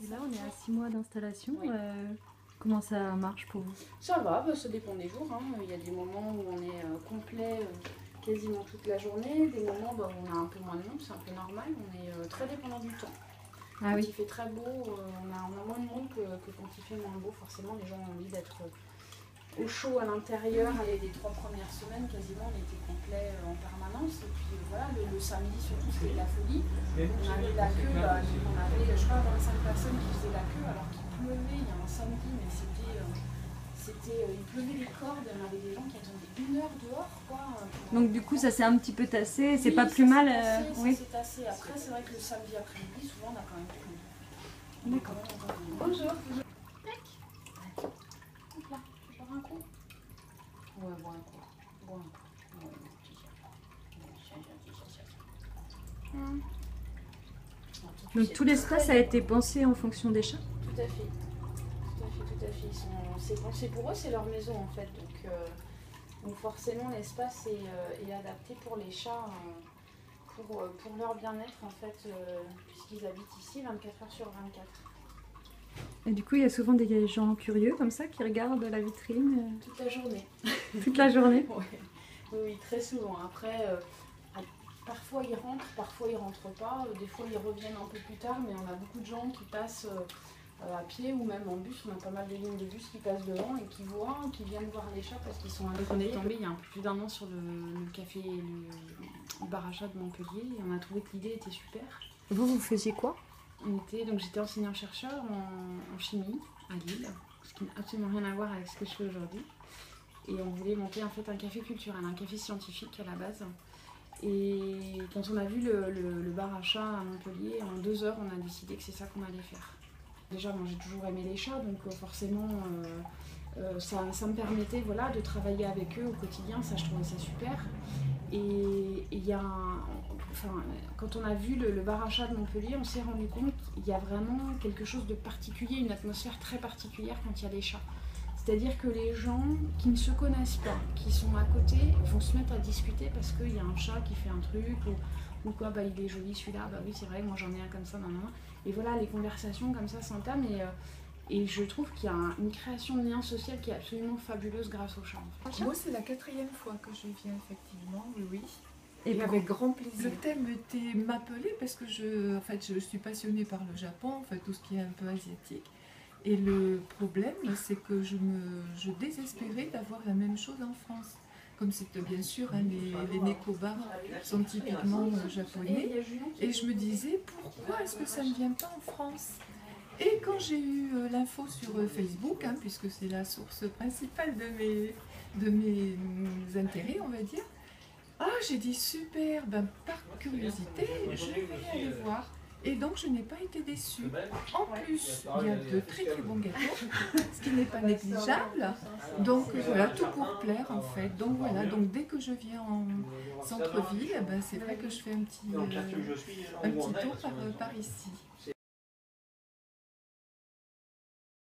Et là, on est à 6 mois d'installation. Oui. Comment ça marche pour vous? Ça va, ça dépend des jours. Hein. Il y a des moments où on est complet quasiment toute la journée, des moments où on a un peu moins de monde, c'est un peu normal. On est très dépendant du temps. Ah Quand oui. il fait très beau, on a moins de monde que quand il fait moins beau. Forcément, les gens ont envie d'être au chaud à l'intérieur. Les 3 premières semaines, quasiment, on était complet en permanence. Et puis voilà, le samedi, surtout, c'était de la folie. On avait la queue, on avait, je crois, 25 personnes qui faisaient la queue alors qu'il pleuvait. Il y a un samedi, mais il pleuvait des cordes. Il y en avait des gens qui attendaient 1 heure dehors, quoi. Donc du coup, ça s'est un petit peu tassé. C'est Oui, pas plus mal. Oui, c'est tassé. Après, c'est vrai que le samedi après-midi, souvent, on a quand même tout. D'accord. Bonjour. Tac. Hop là, je bois un coup. Ouais, bois un coup. Bois un coup. Donc tout l'espace a été pensé en fonction des chats? Tout à fait. Tout à fait. C'est pensé pour eux, c'est leur maison en fait. Donc forcément, l'espace est adapté pour les chats, pour leur bien-être en fait, puisqu'ils habitent ici 24 heures sur 24. Et du coup, il y a souvent des gens curieux comme ça qui regardent la vitrine Toute la journée. toute la journée. Ouais. Oui, très souvent. Après, parfois ils rentrent, parfois ils rentrent pas. Des fois ils reviennent un peu plus tard, mais on a beaucoup de gens qui passent à pied ou même en bus. On a pas mal de lignes de bus qui passent devant et qui viennent voir les chats parce qu'ils sont arrivés. On est tombé il y a un peu plus d'1 an sur le café, le bar à chats de Montpellier et on a trouvé que l'idée était super. Vous faisiez quoi? Donc j'étais enseignant-chercheur en chimie à Lille, ce qui n'a absolument rien à voir avec ce que je fais aujourd'hui. Et on voulait monter en fait un café culturel, un café scientifique à la base. Et quand on a vu le bar à chats à Montpellier, en 2 heures, on a décidé que c'est ça qu'on allait faire. Déjà, moi j'ai toujours aimé les chats, donc forcément ça me permettait voilà, de travailler avec eux au quotidien, ça je trouvais ça super. Et il y a quand on a vu le bar à chats de Montpellier, on s'est rendu compte qu'il y a vraiment quelque chose de particulier, une atmosphère très particulière quand il y a les chats. C'est-à-dire que les gens qui ne se connaissent pas, qui sont à côté, vont se mettre à discuter parce qu'il y a un chat qui fait un truc ou quoi, il est joli celui-là, oui c'est vrai, moi j'en ai un comme ça, non. Et voilà, les conversations comme ça s'entament et je trouve qu'il y a une création de lien social qui est absolument fabuleuse grâce aux chats. En fait. Moi c'est la 4e fois que je viens effectivement, oui. Et avec grand plaisir. Le thème était m'appeler parce que je suis passionnée par le Japon, en fait tout ce qui est un peu asiatique. Et le problème, c'est que je désespérais d'avoir la même chose en France. Comme c'est bien sûr, les nekobars sont typiquement japonais. Et je me disais, pourquoi est-ce que ça ne vient pas en France? Et quand j'ai eu l'info sur Facebook, puisque c'est la source principale de mes intérêts, on va dire, j'ai dit super, par curiosité, je vais aller voir. Et donc je n'ai pas été déçue. En plus, il y a de très très bons gâteaux, ce qui n'est pas négligeable. Donc voilà, tout pour plaire en fait. Donc voilà, donc dès que je viens en centre-ville, c'est vrai que je fais un petit tour par ici.